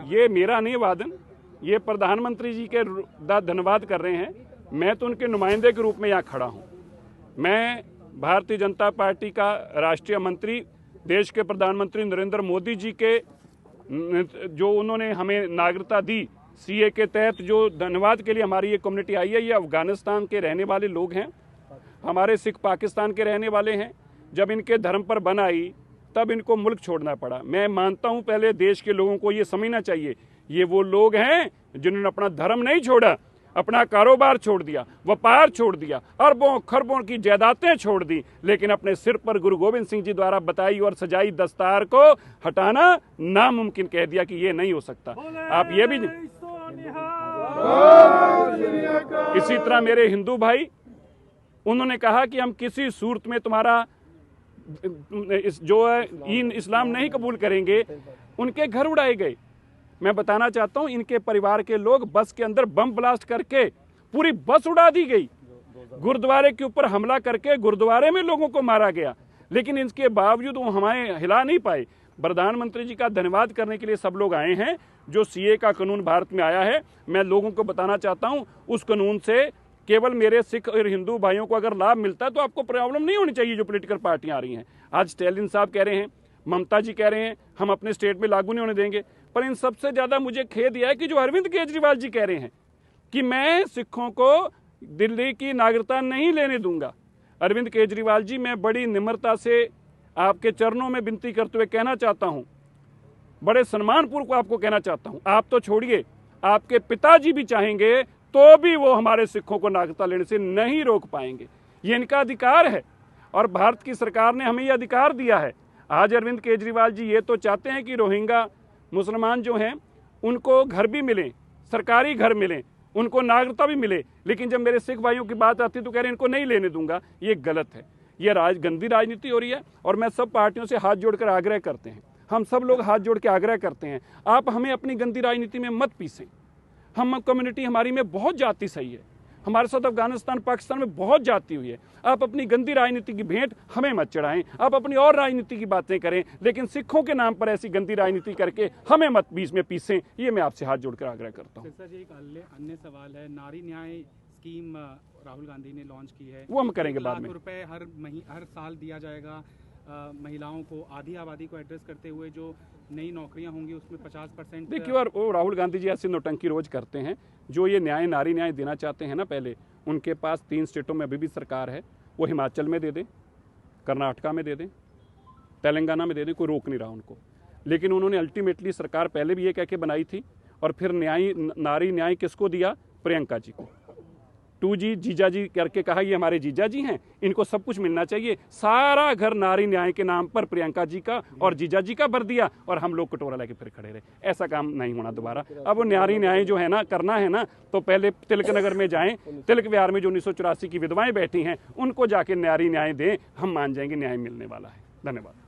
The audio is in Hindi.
ये मेरा नहीं वादन, ये प्रधानमंत्री जी के धन्यवाद कर रहे हैं। मैं तो उनके नुमाइंदे के रूप में यहाँ खड़ा हूँ। मैं भारतीय जनता पार्टी का राष्ट्रीय मंत्री, देश के प्रधानमंत्री नरेंद्र मोदी जी के जो उन्होंने हमें नागरिकता दी सीए के तहत, जो धन्यवाद के लिए हमारी ये कम्युनिटी आई है, ये अफगानिस्तान के रहने वाले लोग हैं, हमारे सिख पाकिस्तान के रहने वाले हैं। जब इनके धर्म पर बन आई तब इनको मुल्क छोड़ना पड़ा। मैं मानता हूं पहले देश के लोगों को ये समझना चाहिए, ये वो लोग हैं जिन्होंने अपना धर्म नहीं छोड़ा, अपना कारोबार छोड़ दिया, व्यापार छोड़ दिया, अरबों खरबों की जायदादें छोड़ दी, लेकिन अपने सिर पर गुरु गोविंद सिंह जी द्वारा बताई और सजाई दस्तार को हटाना नामुमकिन कह दिया कि ये नहीं हो सकता। आप ये भी इसी तरह मेरे हिंदू भाई, उन्होंने कहा कि हम किसी सूरत में तुम्हारा जो है इस्लाम नहीं कबूल करेंगे। उनके घर उड़ाए गए। मैं बताना चाहता हूं, इनके परिवार के लोग बस के अंदर बम ब्लास्ट करके पूरी बस उड़ा दी गई, गुरुद्वारे के ऊपर हमला करके गुरुद्वारे में लोगों को मारा गया, लेकिन इसके बावजूद वो हमें हिला नहीं पाए। प्रधानमंत्री जी का धन्यवाद करने के लिए सब लोग आए हैं। जो सीए का कानून भारत में आया है, मैं लोगों को बताना चाहता हूं, उस कानून से केवल मेरे सिख और हिंदू भाइयों को अगर लाभ मिलता है तो आपको प्रॉब्लम नहीं होनी चाहिए। जो पॉलिटिकल पार्टियां आ रही हैं, आज स्टैलिन साहब कह रहे हैं, ममता जी कह रहे हैं हम अपने स्टेट में लागू नहीं होने देंगे, पर इन सबसे ज्यादा मुझे खेद यह है कि जो अरविंद केजरीवाल जी कह रहे हैं कि मैं सिखों को दिल्ली की नागरिकता नहीं लेने दूंगा। अरविंद केजरीवाल जी, मैं बड़ी निम्रता से आपके चरणों में विनती करते हुए कहना चाहता हूं, बड़े सम्मानपूर्वक आपको कहना चाहता हूं, आप तो छोड़िए, आपके पिताजी भी चाहेंगे तो भी वो हमारे सिखों को नागरिकता लेने से नहीं रोक पाएंगे। ये इनका अधिकार है और भारत की सरकार ने हमें ये अधिकार दिया है। आज अरविंद केजरीवाल जी ये तो चाहते हैं कि रोहिंग्या मुसलमान जो हैं उनको घर भी मिले, सरकारी घर मिले, उनको नागरिकता भी मिले, लेकिन जब मेरे सिख भाइयों की बात आती है तो कह रहे हैं इनको नहीं लेने दूंगा। ये गलत है, ये गंदी राजनीति हो रही है। और मैं सब पार्टियों से हाथ जोड़कर आग्रह करते हैं, हम सब लोग हाथ जोड़ के आग्रह करते हैं, आप हमें अपनी गंदी राजनीति में मत पीसें। हम कम्युनिटी हमारी में बहुत जाति सही है, हमारे साथ अफगानिस्तान पाकिस्तान में बहुत जाति हुई है। आप अपनी गंदी राजनीति की भेंट हमें मत चढ़ाएं, आप अपनी और राजनीति की बातें करें, लेकिन सिखों के नाम पर ऐसी गंदी राजनीति करके हमें मत बीच में पीसें। ये मैं आपसे हाथ जोड़कर आग्रह करता हूँ। जी, एक अन्य सवाल है, नारी न्याय स्कीम राहुल गांधी ने लॉन्च की है, वो हम करेंगे बाद में। ₹1 हर साल दिया जाएगा महिलाओं को, आधी आबादी को एड्रेस करते हुए जो नई नौकरियां होंगी उसमें 50%। देखिए, और वो राहुल गांधी जी ऐसी नौटंकी रोज करते हैं। जो ये न्याय, नारी न्याय देना चाहते हैं ना, पहले उनके पास 3 स्टेटों में अभी भी सरकार है, वो हिमाचल में दे दें, कर्नाटका में दे दें, तेलंगाना में दे दें, कोई रोक नहीं रहा उनको। लेकिन उन्होंने अल्टीमेटली सरकार पहले भी ये कह के बनाई थी और फिर न्याय, नारी न्याय किसको दिया? प्रियंका जी को। 2G जीजा जी करके कहा, ये हमारे जीजा जी हैं, इनको सब कुछ मिलना चाहिए। सारा घर नारी न्याय के नाम पर प्रियंका जी का और जीजा जी का भर दिया और हम लोग कटोरा लेके फिर खड़े रहे। ऐसा काम नहीं होना दोबारा। अब वो नारी न्याय जो है ना, करना है ना, तो पहले तिलक नगर में जाएं, तिलक विहार में जो 1984 की विधवाएं बैठी हैं उनको जाके नारी न्याय दें, हम मान जाएंगे न्याय मिलने वाला है। धन्यवाद।